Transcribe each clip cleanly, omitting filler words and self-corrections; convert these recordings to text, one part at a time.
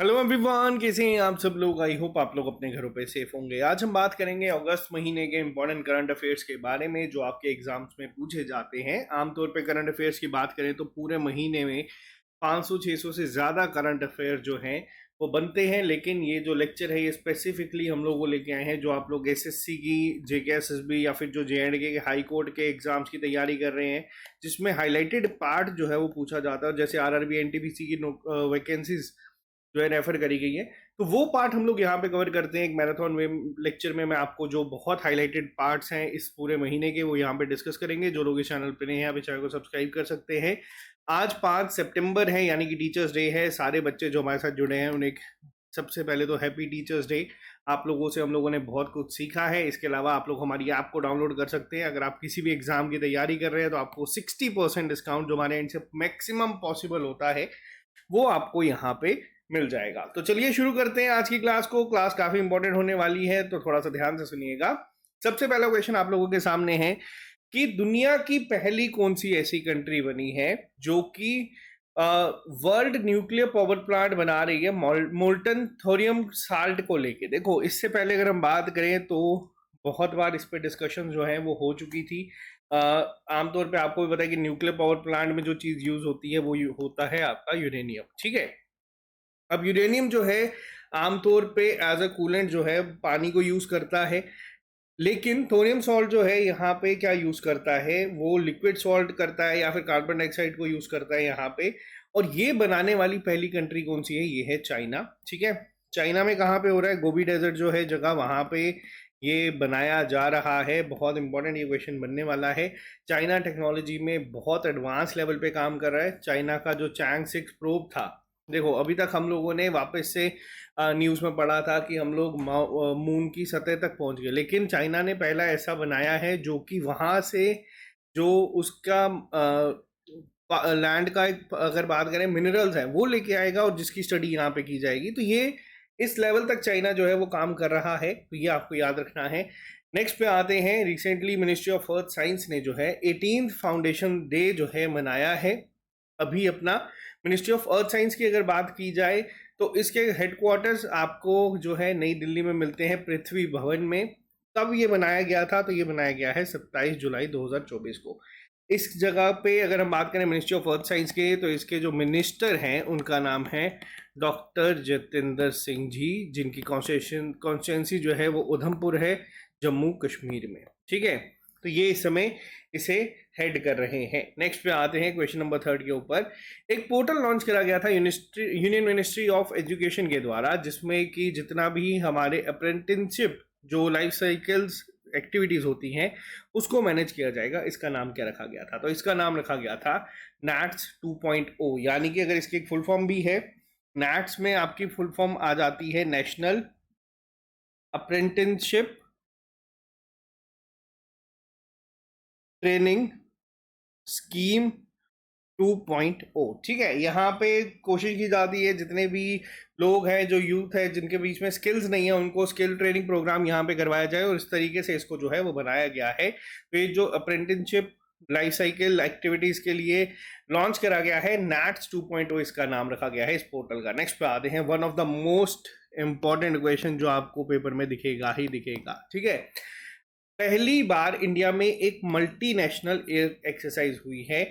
Hello everyone, कैसे हैं आप सब लोग। आई होप आप लोग अपने घरों पे सेफ होंगे। आज हम बात करेंगे अगस्त महीने के इंपॉर्टेंट करंट अफेयर्स के बारे में जो आपके एग्जाम्स में पूछे जाते हैं। आमतौर पे करंट अफेयर्स की बात करें तो पूरे महीने में 500-600 से ज़्यादा करंट अफेयर जो हैं वो बनते हैं, लेकिन ये जो लेक्चर है ये स्पेसिफिकली हम लोग वो लेके आए हैं जो आप लोग एसएससी की, जेके एसएसबी या फिर जो जेएंडके के हाई कोर्ट के एग्जाम्स की तैयारी कर रहे हैं, जिसमें हाईलाइटेड पार्ट जो है वो पूछा जाता है। जैसे आरआरबी एनटीपीसी की वैकेंसीज जो है रेफर करी गई है, तो वो पार्ट हम लोग यहाँ पे कवर करते हैं एक मैराथन में लेक्चर में। मैं आपको जो बहुत हाईलाइटेड पार्ट्स हैं इस पूरे महीने के वो यहाँ पे डिस्कस करेंगे। जो लोग इस चैनल पे नए हैं अभी चैनल को सब्सक्राइब कर सकते हैं। आज 5 सितंबर है यानी कि टीचर्स डे है। सारे बच्चे जो हमारे साथ जुड़े हैं उन्हें सबसे पहले तो हैप्पी टीचर्स डे। आप लोगों से हम लोगों ने बहुत कुछ सीखा है। इसके अलावा आप लोग हमारी ऐप को डाउनलोड कर सकते हैं। अगर आप किसी भी एग्जाम की तैयारी कर रहे हैं तो आपको 60% डिस्काउंट जो हमारे एंड से मैक्सिमम पॉसिबल होता है वो आपको यहाँ पे मिल जाएगा। तो चलिए शुरू करते हैं आज की क्लास को। क्लास काफी इंपॉर्टेंट होने वाली है तो थोड़ा सा ध्यान से सुनिएगा। सबसे पहला क्वेश्चन आप लोगों के सामने है कि दुनिया की पहली कौन सी ऐसी कंट्री बनी है जो कि वर्ल्ड न्यूक्लियर पावर प्लांट बना रही है मोल्टन थोरियम साल्ट को लेके। देखो, इससे पहले अगर हम बात करें तो बहुत बार इस पे डिस्कशन जो है वो हो चुकी थी। आमतौर पे आपको भी पता है कि न्यूक्लियर पावर प्लांट में जो चीज यूज होती है वो होता है आपका यूरेनियम। ठीक है, अब यूरेनियम जो है आमतौर पे एज अ कूलेंट जो है पानी को यूज करता है, लेकिन थोरियम सॉल्ट जो है यहाँ पे क्या यूज करता है, वो लिक्विड सॉल्ट करता है या फिर कार्बन डाइऑक्साइड को यूज करता है यहाँ पे। और ये बनाने वाली पहली कंट्री कौन सी है, ये है चाइना। ठीक है, चाइना में कहाँ पे हो रहा है, गोबी डेजर्ट जो है जगह, वहां पे ये बनाया जा रहा है। बहुत इंपॉर्टेंट ये क्वेश्चन बनने वाला है। चाइना टेक्नोलॉजी में बहुत एडवांस लेवल पे काम कर रहा है। चाइना का जो चैंग 6 प्रोब था, देखो अभी तक हम लोगों ने वापस से न्यूज़ में पढ़ा था कि हम लोग मून की सतह तक पहुंच गए, लेकिन चाइना ने पहला ऐसा बनाया है जो कि वहां से जो उसका लैंड का एक अगर बात करें मिनरल्स हैं वो लेके आएगा और जिसकी स्टडी यहाँ पे की जाएगी। तो ये इस लेवल तक चाइना जो है वो काम कर रहा है, तो ये आपको याद रखना है। नेक्स्ट पे आते हैं। Recently ministry of earth science ने जो है 18th फाउंडेशन डे जो है मनाया है अभी अपना। मिनिस्ट्री ऑफ अर्थ साइंस की अगर बात की जाए तो इसके हेडक्वार्टर्स आपको जो है नई दिल्ली में मिलते हैं, पृथ्वी भवन में। तब ये बनाया गया था, तो ये बनाया गया है 27 जुलाई 2024 को। इस जगह पे अगर हम बात करें मिनिस्ट्री ऑफ अर्थ साइंस के, तो इसके जो मिनिस्टर हैं उनका नाम है डॉक्टर जितेंद्र सिंह जी, जिनकी कॉन्स्टिट्यूंसी जो है वो उधमपुर है, जम्मू कश्मीर में। ठीक है, तो ये इस समय इसे हेड कर रहे हैं। नेक्स्ट पे आते हैं क्वेश्चन नंबर 3 के ऊपर। एक पोर्टल लॉन्च करा गया था यूनियन मिनिस्ट्री ऑफ एजुकेशन के द्वारा, जिसमें कि जितना भी हमारे अप्रेंटिसशिप जो लाइफ साइकिल्स एक्टिविटीज होती हैं उसको मैनेज किया जाएगा। इसका नाम क्या रखा गया था, तो इसका नाम रखा गया था नैट्स 2.0, यानी कि अगर इसकी एक फुल फॉर्म भी है, नैट्स में आपकी फुल फॉर्म आ जाती है नेशनल अप्रेंटिसशिप ट्रेनिंग स्कीम 2.0। ठीक है, यहाँ पे कोशिश की जाती है जितने भी लोग हैं, जो यूथ है जिनके बीच में स्किल्स नहीं है, उनको स्किल ट्रेनिंग प्रोग्राम यहाँ पे करवाया जाए, और इस तरीके से इसको जो है वो बनाया गया है। तो ये जो अप्रेंटिसशिप लाइफ साइकिल एक्टिविटीज के लिए लॉन्च करा गया है, नैट्स 2.0 इसका नाम रखा गया है इस पोर्टल का। नेक्स्ट पे आते हैं one of the most important question जो आपको पेपर में दिखेगा ही दिखेगा। ठीक है, पहली बार इंडिया में एक मल्टीनेशनल एयर एक्सरसाइज हुई है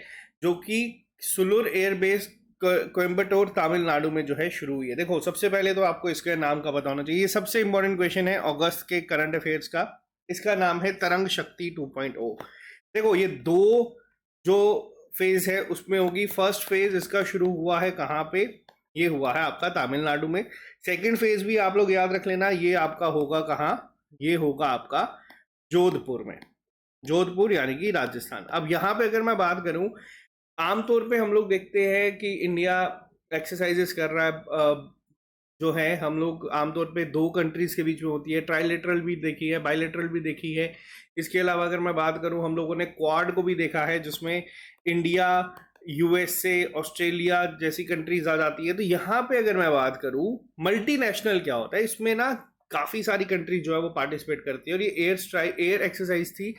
जो कि सुलूर एयरबेस कोयम्बटूर तमिलनाडु में जो है शुरू हुई है। देखो, सबसे पहले तो आपको इसके नाम का पता होना चाहिए। ये सबसे इंपॉर्टेंट क्वेश्चन है अगस्त के करंट अफेयर्स का। इसका नाम है तरंग शक्ति 2.0। देखो, ये दो जो फेज है उसमें होगी। फर्स्ट फेज इसका शुरू हुआ है कहाँ पे, ये हुआ है आपका तमिलनाडु में। सेकेंड फेज भी आप लोग याद रख लेना, ये आपका होगा कहाँ, ये होगा आपका जोधपुर में। जोधपुर यानी कि राजस्थान। अब यहाँ पे अगर मैं बात करूं, आमतौर पे हम लोग देखते हैं कि इंडिया एक्सरसाइजेस कर रहा है जो है, हम लोग आमतौर पे दो कंट्रीज के बीच में होती है। ट्राइलेटरल भी देखी है, बाइलेटरल भी देखी है। इसके अलावा अगर मैं बात करूं, हम लोगों ने क्वाड को भी देखा है, जिसमें इंडिया, यूएसए, ऑस्ट्रेलिया जैसी कंट्रीज आ जाती है। तो यहाँ पे अगर मैं बात करूं मल्टीनेशनल क्या होता है, इसमें ना काफ़ी सारी कंट्रीज जो है वो पार्टिसिपेट करती है। और ये एयर एक्सरसाइज थी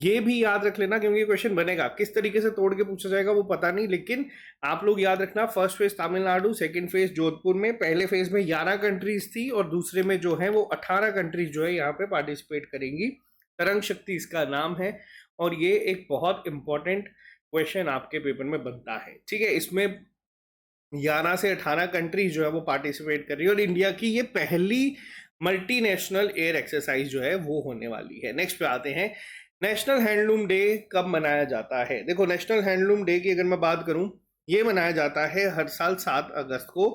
ये भी याद रख लेना क्योंकि क्वेश्चन बनेगा, किस तरीके से तोड़ के पूछा जाएगा वो पता नहीं, लेकिन आप लोग याद रखना first phase Tamil Nadu, second phase Jodhpur में, पहले फेज में 11 कंट्रीज थी और दूसरे में जो है वो 18 कंट्रीज जो है यहाँ पे पार्टिसिपेट करेंगी। तरंग शक्ति इसका नाम है और ये एक बहुत इंपॉर्टेंट क्वेश्चन आपके पेपर में बनता है। ठीक है, इसमें 11 से 18 कंट्रीज जो है वो पार्टिसिपेट कर रही है और इंडिया की ये पहली मल्टीनेशनल एयर एक्सरसाइज जो है वो होने वाली है। नेक्स्ट पे आते हैं, नेशनल हैंडलूम डे कब मनाया जाता है? देखो, नेशनल हैंडलूम डे की अगर मैं बात करूं, ये मनाया जाता है हर साल 7 अगस्त को।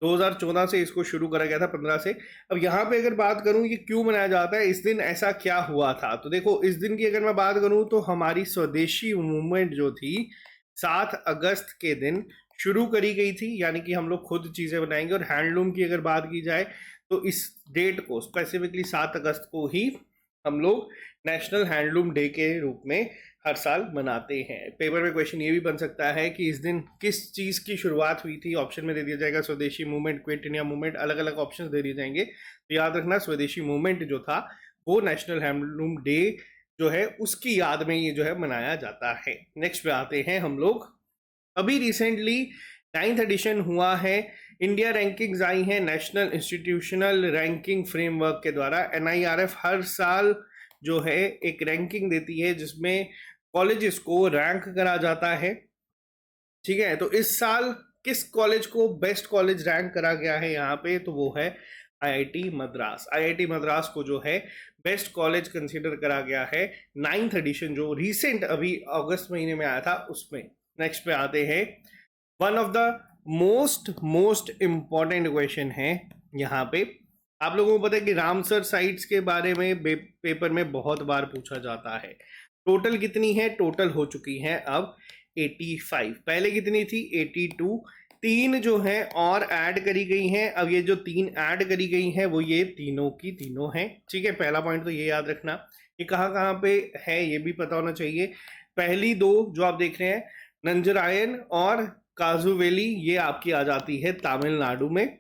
2014 से इसको शुरू करा गया था, 15 से। अब यहाँ पे अगर बात करूं कि क्यों मनाया जाता है, इस दिन ऐसा क्या हुआ था, तो देखो इस दिन की अगर मैं बात करूं तो हमारी स्वदेशी मूवमेंट जो थी 7 अगस्त के दिन शुरू करी गई थी, यानी कि हम लोग खुद चीज़ें बनाएंगे। और हैंडलूम की अगर बात की जाए तो इस डेट को स्पेसिफिकली 7 अगस्त को ही हम लोग नेशनल हैंडलूम डे के रूप में हर साल मनाते हैं। पेपर में क्वेश्चन ये भी बन सकता है कि इस दिन किस चीज़ की शुरुआत हुई थी, ऑप्शन में दे दिया जाएगा स्वदेशी मूवमेंट, क्विट इंडिया मूवमेंट, अलग अलग ऑप्शन दे दिए जाएंगे। तो याद रखना स्वदेशी मूवमेंट जो था वो नेशनल हैंडलूम डे जो है उसकी याद में ये जो है मनाया जाता है। नेक्स्ट पे आते हैं हम लोग, अभी रिसेंटली 9th एडिशन हुआ है, इंडिया रैंकिंग्स आई हैं नेशनल इंस्टीट्यूशनल रैंकिंग फ्रेमवर्क के द्वारा। NIRF हर साल जो है एक रैंकिंग देती है जिसमें कॉलेजेस को रैंक करा जाता है। ठीक है, तो इस साल किस कॉलेज को बेस्ट कॉलेज रैंक करा गया है यहाँ पे, तो वो है IIT मद्रास। IIT मद्रास को जो है बेस्ट कॉलेज कंसीडर करा गया है 9th एडिशन जो रिसेंट अभी अगस्त महीने में आया था उसमें। नेक्स्ट पे आते हैं, one of the most important question है यहाँ पे। आप लोगों को पता है कि रामसर साइट्स के बारे में पेपर में बहुत बार पूछा जाता है। टोटल कितनी है? टोटल हो चुकी है अब 85। पहले कितनी थी? 82। 3 जो है और ऐड करी गई हैं। अब ये जो 3 ऐड करी गई हैं वो ये तीनों की तीनों हैं। ठीक है, पहला पॉइंट तो ये याद रखना। ये कहाँ कहाँ पे है ये भी पता होना चाहिए। पहली 2 जो आप देख रहे हैं, नंजरायन और काजुवेली, ये आपकी आ जाती है तमिलनाडु में।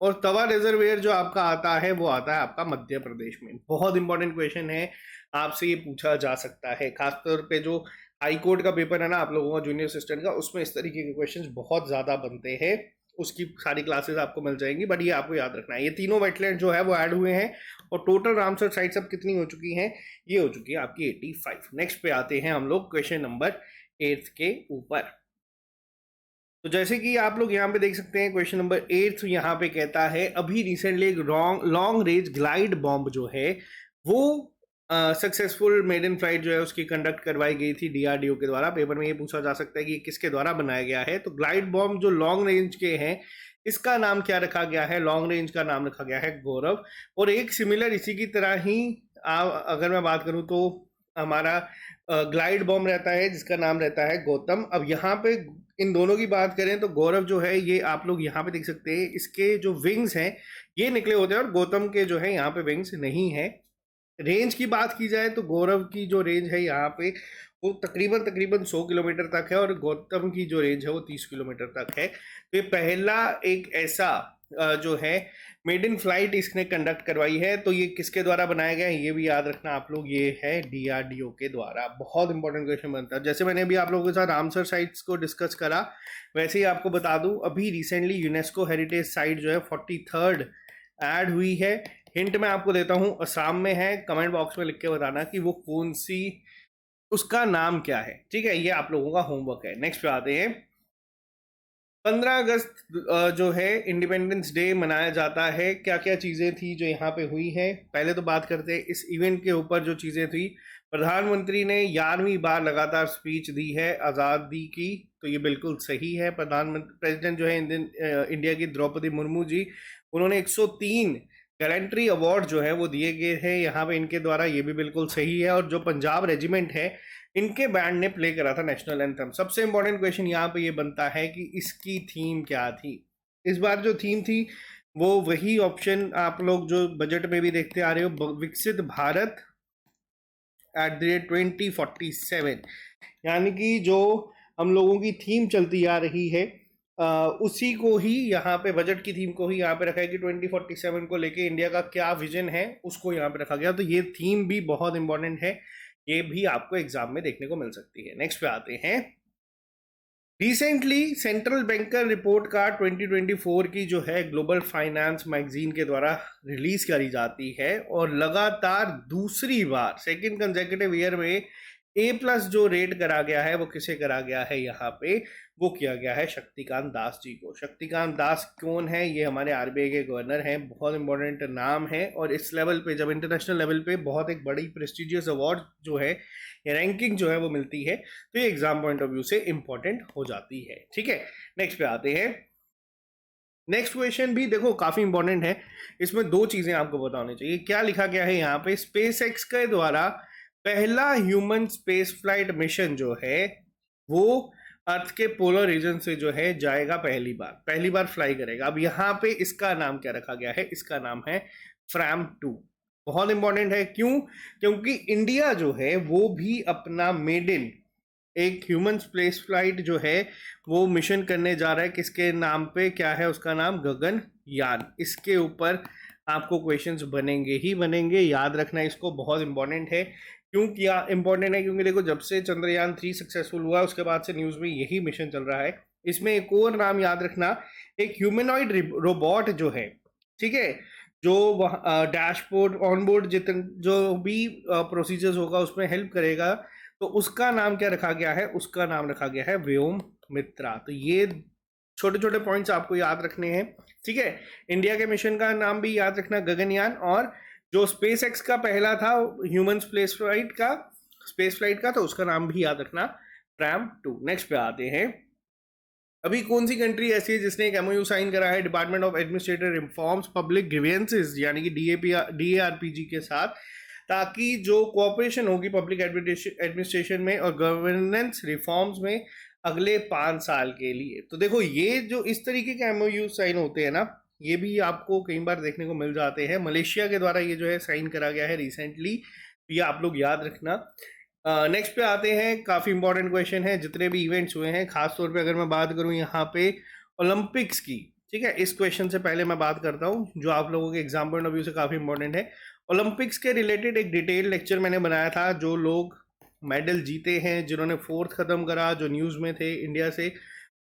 और तवा रिजर्वेयर जो आपका आता है वो आता है आपका मध्य प्रदेश में। बहुत इंपॉर्टेंट क्वेश्चन है, आपसे ये पूछा जा सकता है। खासतौर पे जो हाई कोर्ट का पेपर है ना आप लोगों का, जूनियर असिस्टेंट का, उसमें इस तरीके के क्वेश्चंस बहुत ज़्यादा बनते हैं। उसकी सारी क्लासेस आपको मिल जाएंगी, बट ये आपको याद रखना है। ये तीनों वेटलैंड जो है वो ऐड हुए हैं और टोटल रामसर साइट्स अब कितनी हो चुकी हैं? ये हो चुकी है आपकी 85। नेक्स्ट पे आते हैं हम लोग क्वेश्चन नंबर 8 के ऊपर। तो जैसे कि आप लोग यहाँ पे देख सकते हैं क्वेश्चन नंबर 8 यहाँ पे कहता है, अभी रिसेंटली एक लॉन्ग रेंज ग्लाइड बॉम्ब जो है वो सक्सेसफुल मेडन फ्लाइट जो है उसकी कंडक्ट करवाई गई थी DRDO के द्वारा। पेपर में ये पूछा जा सकता है कि किसके द्वारा बनाया गया है। तो ग्लाइड बॉम्ब जो लॉन्ग रेंज के हैं इसका नाम क्या रखा गया है? लॉन्ग रेंज का नाम रखा गया है गौरव। और एक सिमिलर इसी की तरह ही अगर मैं बात करूं तो हमारा ग्लाइड बॉम्ब रहता है जिसका नाम रहता है गौतम। अब यहाँ पे इन दोनों की बात करें तो गौरव जो है ये आप लोग यहाँ पे देख सकते हैं, इसके जो विंग्स हैं ये निकले होते हैं और गौतम के जो है यहाँ पे विंग्स नहीं है। रेंज की बात की जाए तो गौरव की जो रेंज है यहाँ पे वो तकरीबन 100 किलोमीटर तक है और गौतम की जो रेंज है वो 30 किलोमीटर तक है। तो ये पहला एक ऐसा जो है मेड इन फ्लाइट इसने कंडक्ट करवाई है। तो ये किसके द्वारा बनाया गया है ये भी याद रखना आप लोग, ये है DRDO के द्वारा। बहुत इंपॉर्टेंट क्वेश्चन बनता है। जैसे मैंने अभी आप लोगों के साथ रामसर साइट्स को डिस्कस करा, वैसे ही आपको बता दूं अभी रिसेंटली यूनेस्को हेरिटेज साइट जो है 43rd ऐड हुई है। हिंट मैं आपको देता हूँ, असम में है। कमेंट बॉक्स में लिख के बताना कि वो कौन सी, उसका नाम क्या है। ठीक है, ये आप लोगों का होमवर्क है। नेक्स्ट पे आते हैं, 15 अगस्त जो है इंडिपेंडेंस डे मनाया जाता है। क्या क्या चीज़ें थी जो यहाँ पे हुई हैं, पहले तो बात करते हैं इस इवेंट के ऊपर जो चीज़ें थी। प्रधानमंत्री ने 11वीं बार लगातार स्पीच दी है आज़ादी की, तो ये बिल्कुल सही है। प्रधानमंत्री प्रेसिडेंट जो है इंडिया की द्रौपदी मुर्मू जी, उन्होंने 103 गैलेंट्री अवार्ड जो है वो दिए गए हैं यहाँ पे इनके द्वारा, ये भी बिल्कुल सही है। और जो पंजाब रेजिमेंट है इनके बैंड ने प्ले करा था नेशनल एंथम। सबसे इंपॉर्टेंट क्वेश्चन यहाँ पे ये बनता है कि इसकी थीम क्या थी। इस बार जो थीम थी वो वही ऑप्शन आप लोग जो बजट में भी देखते आ रहे हो, विकसित भारत @2047, यानी कि जो हम लोगों की थीम चलती आ रही है उसी को ही यहाँ पे, बजट की थीम को ही यहाँ पे रखा है कि 2047 को लेके इंडिया का क्या विजन है उसको यहाँ पे रखा गया। तो ये थीम भी बहुत इंपॉर्टेंट है, ये भी आपको एग्जाम में देखने को मिल सकती है। नेक्स्ट पे आते हैं, recently central banker report card 2024 की जो है ग्लोबल फाइनेंस मैगजीन के द्वारा रिलीज करी जाती है और लगातार दूसरी बार सेकेंड कंसेक्यूटिव ईयर में A+ जो रेट करा गया है वो किसे करा गया है, यहाँ पे वो किया गया है शक्तिकांत दास जी को। शक्तिकांत दास कौन है? ये हमारे RBI के गवर्नर हैं, बहुत इंपॉर्टेंट नाम है और इस लेवल पे जब इंटरनेशनल लेवल पे बहुत एक बड़ी प्रेस्टिजियस अवार्ड जो है या रैंकिंग जो है वो मिलती है तो ये एग्जाम पॉइंट ऑफ व्यू से इंपॉर्टेंट हो जाती है। ठीक है, नेक्स्ट पे आते हैं। नेक्स्ट क्वेश्चन भी देखो काफी इंपॉर्टेंट है, इसमें दो चीजें आपको पता होनी चाहिए। क्या लिखा गया है यहाँ पे, स्पेस एक्स के द्वारा पहला ह्यूमन स्पेस फ्लाइट मिशन जो है वो अर्थ के पोलर रीजन से जो है जाएगा, पहली बार फ्लाई करेगा। अब यहाँ पे इसका नाम क्या रखा गया है, इसका नाम है फ्रैम 2। बहुत इंपॉर्टेंट है, क्यों? क्योंकि इंडिया जो है वो भी अपना मेड एक ह्यूमन स्पेस फ्लाइट जो है वो मिशन करने जा रहा है। किसके नाम पे? क्या है उसका नाम? गगनयान। इसके ऊपर आपको क्वेश्चंस बनेंगे ही बनेंगे, याद रखना इसको, बहुत इंपॉर्टेंट है। क्यों क्या इंपॉर्टेंट है? क्योंकि देखो जब से चंद्रयान 3 सक्सेसफुल हुआ उसके बाद से न्यूज में यही मिशन चल रहा है। इसमें एक और नाम याद रखना, एक ह्यूमनॉइड रोबोट जो है, ठीक है, जो डैशबोर्ड ऑनबोर्ड जितने जो भी प्रोसीजर्स होगा उसमें हेल्प करेगा, तो उसका नाम क्या रखा गया है? उसका नाम रखा गया है व्योम मित्रा। तो ये छोटे छोटे पॉइंट्स आपको याद रखने हैं। ठीक है, इंडिया के मिशन का नाम भी याद रखना गगनयान, और जो स्पेस एक्स का पहला था ह्यूमन स्पेस फ्लाइट का, तो उसका नाम भी याद रखना फ्रैम 2। नेक्स्ट पे आते हैं, अभी कौन सी कंट्री ऐसी है जिसने एक MOU साइन करा है department of administrative reforms public grievances यानी कि DARPG के साथ, ताकि जो कोऑपरेशन होगी पब्लिक एडमिनिस्ट्रेशन में और गवर्नेंस रिफॉर्म्स में अगले 5 साल के लिए। तो देखो ये जो इस तरीके के MOU साइन होते हैं ना, ये भी आपको कई बार देखने को मिल जाते हैं। मलेशिया के द्वारा ये जो है साइन करा गया है रिसेंटली, ये आप लोग याद रखना। नेक्स्ट पे आते हैं, काफ़ी इंपॉर्टेंट क्वेश्चन है, जितने भी इवेंट्स हुए हैं, खास तौर पे अगर मैं बात करूं यहाँ पे ओलंपिक्स की। ठीक है, इस क्वेश्चन से पहले मैं बात करता हूँ जो आप लोगों के एग्जाम पॉइंट ऑफ व्यू से काफ़ी इंपॉर्टेंट है। ओलंपिक्स के रिलेटेड एक डिटेल लेक्चर मैंने बनाया था, जो लोग मेडल जीते हैं, जिन्होंने 4th खत्म करा, जो न्यूज़ में थे इंडिया से,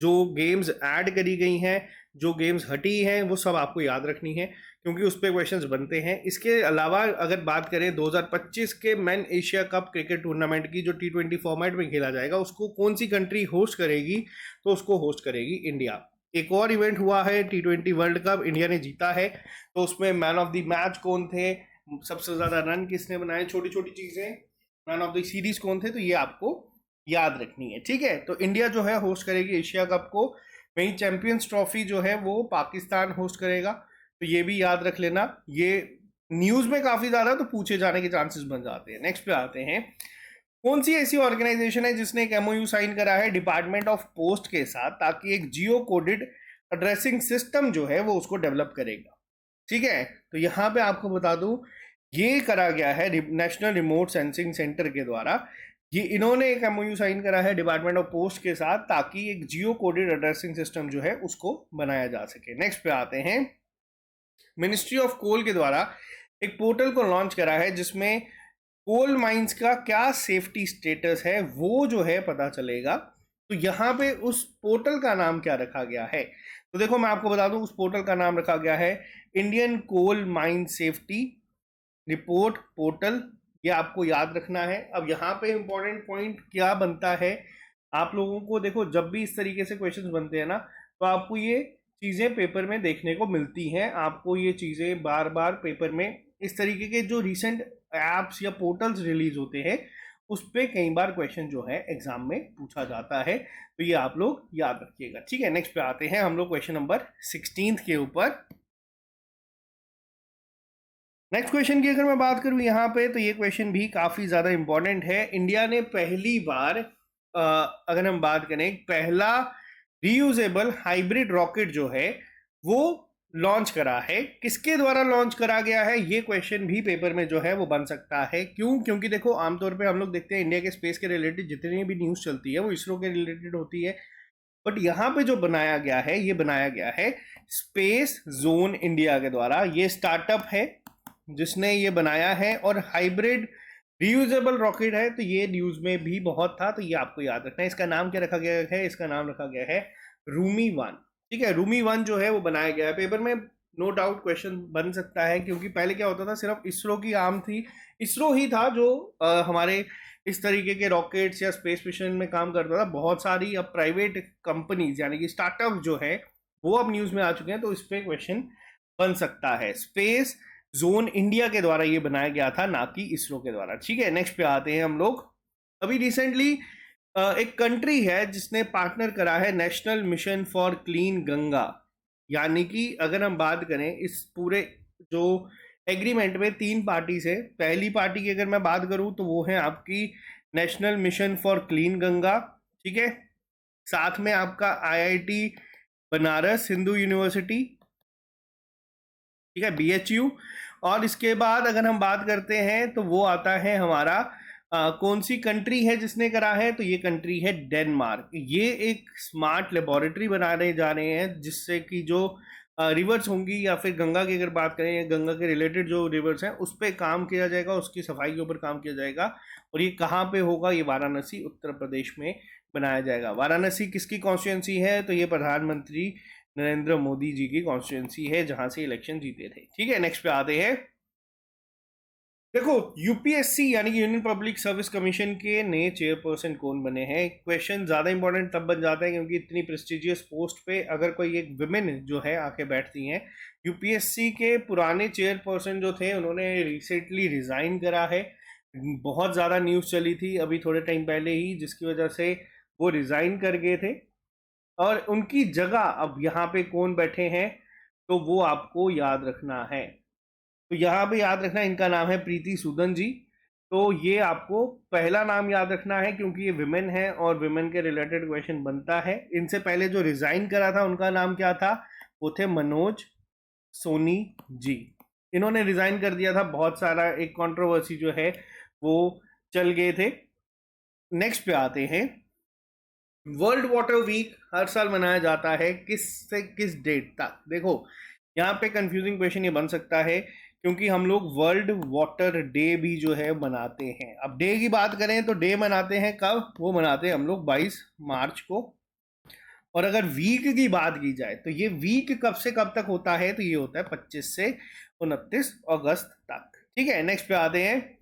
जो गेम्स ऐड करी गई हैं, जो गेम्स हटी हैं, वो सब आपको याद रखनी है क्योंकि उस पर क्वेश्चंस बनते हैं। इसके अलावा अगर बात करें 2025 के man Asia cup cricket tournament की, जो T20 फॉर्मेट में खेला जाएगा, उसको कौन सी कंट्री होस्ट करेगी? तो उसको होस्ट करेगी इंडिया। एक और इवेंट हुआ है T20 वर्ल्ड कप, इंडिया ने जीता है, तो उसमें मैन ऑफ द मैच कौन थे, सबसे ज़्यादा रन किसने बनाए, छोटी छोटी चीज़ें, मैन ऑफ द सीरीज कौन थे, तो ये आपको याद रखनी है। ठीक है, तो इंडिया जो है होस्ट करेगी एशिया कप को, वहीं चैंपियंस ट्रॉफी जो है वो पाकिस्तान होस्ट करेगा, तो ये भी याद रख लेना। ये न्यूज़ में काफ़ी ज़्यादा तो पूछे जाने के चांसेस बन जाते हैं। नेक्स्ट पे आते हैं, कौन सी ऐसी ऑर्गेनाइजेशन है जिसने एक MOU साइन करा है डिपार्टमेंट ऑफ पोस्ट के साथ, ताकि एक जियो कोडेड एड्रेसिंग सिस्टम जो है वो उसको डेवलप करेगा। ठीक है, तो यहाँ पे आपको बता दूं, ये करा गया है नेशनल रिमोट सेंसिंग सेंटर के द्वारा। ये इन्होंने एक MOU साइन करा है डिपार्टमेंट ऑफ पोस्ट के साथ, ताकि एक जियो कोडेड एड्रेसिंग सिस्टम जो है उसको बनाया जा सके। नेक्स्ट पे आते हैं, मिनिस्ट्री ऑफ कोल के द्वारा एक पोर्टल को लॉन्च करा है जिसमें कोल माइंस का क्या सेफ्टी स्टेटस है वो जो है पता चलेगा। तो यहाँ पे उस पोर्टल का नाम क्या रखा गया है? तो देखो मैं आपको बता दूं, उस पोर्टल का नाम रखा गया है Indian coal mine safety report portal. ये आपको याद रखना है। अब यहाँ पे इंपॉर्टेंट पॉइंट क्या बनता है, आप लोगों को देखो जब भी इस तरीके से क्वेश्चंस बनते हैं ना, तो आपको ये चीज़ें पेपर में देखने को मिलती हैं। आपको ये चीज़ें बार बार पेपर में इस तरीके के जो रिसेंट ऐप्स या पोर्टल्स रिलीज होते हैं उस पर कई बार क्वेश्चन जो है एग्जाम में पूछा जाता है, तो ये आप लोग याद रखिएगा। ठीक है, नेक्स्ट पे आते हैं हम लोग क्वेश्चन नंबर 16 के ऊपर। नेक्स्ट क्वेश्चन की अगर मैं बात करूं यहाँ पे, तो ये क्वेश्चन भी काफ़ी ज़्यादा इंपॉर्टेंट है। इंडिया ने पहली बार अगर हम बात करें, पहला रीयूजेबल हाइब्रिड रॉकेट जो है वो लॉन्च करा है। किसके द्वारा लॉन्च करा गया है, ये क्वेश्चन भी पेपर में जो है वो बन सकता है। क्यों? क्योंकि देखो आमतौर पे हम लोग देखते हैं इंडिया के स्पेस के रिलेटेड जितनी भी न्यूज़ चलती है वो इसरो के रिलेटेड होती है, बट यहाँ पे जो बनाया गया है, ये बनाया गया है स्पेस जोन इंडिया के द्वारा। ये स्टार्टअप है जिसने ये बनाया है, और हाइब्रिड रीयूजेबल रॉकेट है, तो ये न्यूज में भी बहुत था, तो ये आपको याद रखना है। इसका नाम क्या रखा गया है? इसका नाम रखा गया है रूमी वन। ठीक है, रूमी वन जो है वो बनाया गया है। पेपर में नो डाउट क्वेश्चन बन सकता है, क्योंकि पहले क्या होता था, सिर्फ इसरो की आर्म थी, इसरो ही था जो हमारे इस तरीके के रॉकेट्स या स्पेस मिशन में काम करता था। बहुत सारी अब प्राइवेट कंपनीज यानी कि स्टार्टअप जो है वो अब न्यूज में आ चुके हैं, तो इस पे क्वेश्चन बन सकता है। स्पेस जोन इंडिया के द्वारा ये बनाया गया था, ना कि इसरो के द्वारा। ठीक है, नेक्स्ट पे आते हैं हम लोग। अभी रिसेंटली एक कंट्री है जिसने पार्टनर करा है national mission for clean Ganga. यानी कि अगर हम बात करें इस पूरे जो एग्रीमेंट में 3 पार्टीज है। पहली पार्टी की अगर मैं बात करूं तो वो है आपकी national mission for clean Ganga. ठीक है, साथ में आपका आईआईटी बनारस हिंदू यूनिवर्सिटी, ठीक है, बीएचयू। और इसके बाद अगर हम बात करते हैं तो वो आता है हमारा कौन सी कंट्री है जिसने करा है, तो ये कंट्री है डेनमार्क। ये एक स्मार्ट लेबोरेटरी बनाने जा रहे हैं, जिससे कि जो रिवर्स होंगी या फिर गंगा की अगर बात करें, या गंगा के रिलेटेड जो रिवर्स हैं उस पर काम किया जाएगा, उसकी सफाई के ऊपर काम किया जाएगा। और ये कहाँ पे होगा? ये वाराणसी उत्तर प्रदेश में बनाया जाएगा। वाराणसी किसकी कॉन्स्टिट्यूंसी है? तो ये प्रधानमंत्री नरेंद्र मोदी जी की कॉन्स्टिट्यूंसी है, जहां से इलेक्शन जीते थे। ठीक है, नेक्स्ट पे आते हैं। देखो, यूपीएससी यानी कि यूनियन पब्लिक सर्विस कमीशन के नए चेयरपर्सन कौन बने हैं? क्वेश्चन ज्यादा इंपॉर्टेंट तब बन जाता है क्योंकि इतनी प्रेस्टिजियस पोस्ट पे अगर कोई एक विमेन जो है आके बैठती हैं। यूपीएससी के पुराने चेयरपर्सन जो थे उन्होंने रिसेंटली रिजाइन करा है। बहुत ज़्यादा न्यूज़ चली थी अभी थोड़े टाइम पहले ही, जिसकी वजह से वो रिजाइन कर गए थे। और उनकी जगह अब यहाँ पे कौन बैठे हैं, तो वो आपको याद रखना है। तो यहाँ पे याद रखना, इनका नाम है प्रीति सूदन जी। तो ये आपको पहला नाम याद रखना है क्योंकि ये विमेन है और विमेन के रिलेटेड क्वेश्चन बनता है। इनसे पहले जो रिजाइन करा था उनका नाम क्या था? वो थे मनोज सोनी जी। इन्होंने रिजाइन कर दिया था, बहुत सारा एक कंट्रोवर्सी जो है वो चल गए थे। नेक्स्ट पे आते हैं। वर्ल्ड वाटर वीक हर साल मनाया जाता है किस से किस डेट तक? देखो, यहाँ पे कंफ्यूजिंग क्वेश्चन ये बन सकता है क्योंकि हम लोग वर्ल्ड वाटर डे भी जो है मनाते हैं। अब डे की बात करें तो डे मनाते हैं कब? वो मनाते हैं हम लोग 22 मार्च को। और अगर वीक की बात की जाए तो ये वीक कब से कब तक होता है? तो ये होता है 25 से 29 अगस्त तक। ठीक है, नेक्स्ट पे आते हैं।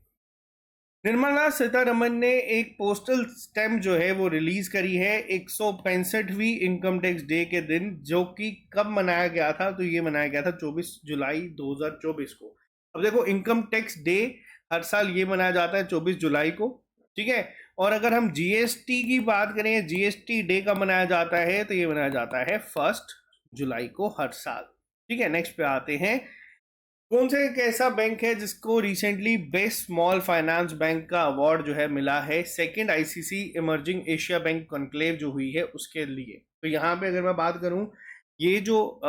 निर्मला सीतारमन ने एक पोस्टल स्टैम्प जो है वो रिलीज करी है 165वीं इनकम टैक्स डे के दिन, जो कि कब मनाया गया था? तो ये मनाया गया था 24 जुलाई 2024 को। अब देखो, इनकम टैक्स डे हर साल ये मनाया जाता है 24 जुलाई को। ठीक है, और अगर हम जीएसटी की बात करें, जीएसटी डे कब मनाया जाता है? तो ये मनाया जाता है 1 जुलाई को हर साल। ठीक है, नेक्स्ट पे आते हैं। कौन सा एक ऐसा बैंक है जिसको recently best small finance bank का अवार्ड जो है मिला है? Second ICC emerging Asia bank conclave जो हुई है उसके लिए। तो यहाँ पे अगर मैं बात करूँ, ये जो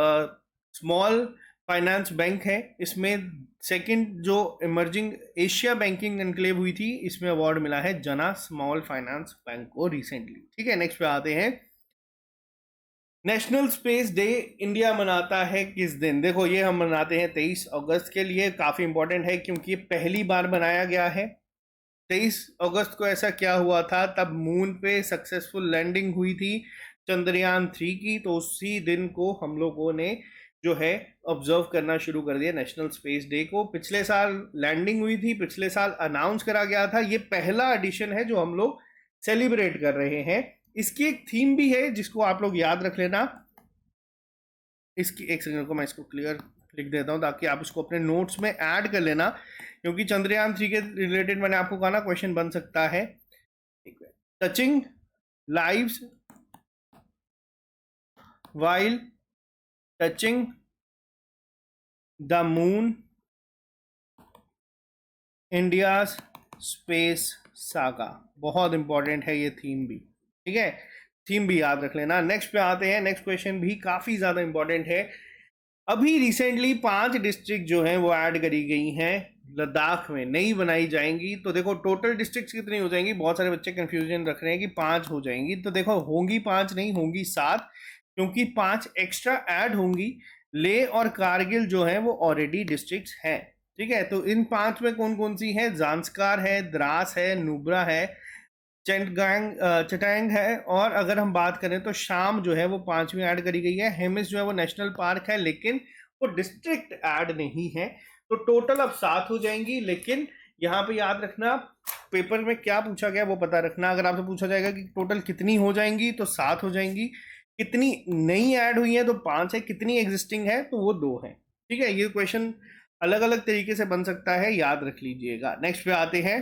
स्मॉल फाइनेंस बैंक है इसमें सेकंड जो इमर्जिंग एशिया बैंकिंग कॉन्क्लेव हुई थी, इसमें अवार्ड मिला है जना स्मॉल फाइनेंस बैंक को रिसेंटली। ठीक है, नेक्स्ट पे आते हैं। नेशनल स्पेस डे इंडिया मनाता है किस दिन? देखो, ये हम मनाते हैं 23 अगस्त के लिए। काफ़ी इंपॉर्टेंट है क्योंकि ये पहली बार बनाया गया है। 23 अगस्त को ऐसा क्या हुआ था? तब मून पे सक्सेसफुल लैंडिंग हुई थी चंद्रयान 3 की। तो उसी दिन को हम लोगों ने जो है ऑब्जर्व करना शुरू कर दिया नेशनल स्पेस डे को। पिछले साल लैंडिंग हुई थी, पिछले साल अनाउंस करा गया था। ये पहला एडिशन है जो हम लोग सेलिब्रेट कर रहे हैं। इसकी एक थीम भी है जिसको आप लोग याद रख लेना। इसकी एक सेकंड को मैं इसको क्लियर लिख देता हूं ताकि आप इसको अपने नोट्स में ऐड कर लेना, क्योंकि चंद्रयान 3 के रिलेटेड मैंने आपको कहा ना क्वेश्चन बन सकता है। Touching lives while touching the moon, India's space saga. बहुत इंपॉर्टेंट है ये थीम भी। ठीक है, थीम भी याद रख लेना। नेक्स्ट पे आते हैं। नेक्स्ट क्वेश्चन भी काफी ज्यादा इंपॉर्टेंट है। अभी रिसेंटली 5 डिस्ट्रिक्ट जो हैं वो ऐड करी गई हैं लद्दाख में, नई बनाई जाएंगी। तो देखो, टोटल डिस्ट्रिक्ट कितनी हो जाएंगी? बहुत सारे बच्चे कंफ्यूजन रख रहे हैं कि 5 हो जाएंगी। तो देखो, होंगी 5 नहीं, होंगी 7, क्योंकि 5 एक्स्ट्रा ऐड होंगी। लेह और कारगिल जो है वो ऑलरेडी डिस्ट्रिक्ट्स हैं। ठीक है, तो इन 5 में कौन कौन सी है? ज़ांस्कार है, द्रास है, नुब्रा है, चटांग है, और अगर हम बात करें तो शाम जो है वो 5वीं ऐड करी गई है। हेमिस जो है वो नेशनल पार्क है, लेकिन वो डिस्ट्रिक्ट ऐड नहीं है। तो टोटल अब 7 हो जाएंगी, लेकिन यहाँ पे याद रखना पेपर में क्या पूछा गया वो पता रखना। अगर आपसे पूछा जाएगा कि टोटल कितनी हो जाएंगी तो 7 हो जाएंगी, कितनी नई ऐड हुई है तो 5 है, कितनी एग्जिस्टिंग है तो वो 2 है। ठीक है, ये क्वेश्चन अलग अलग तरीके से बन सकता है, याद रख लीजिएगा। नेक्स्ट पे आते हैं।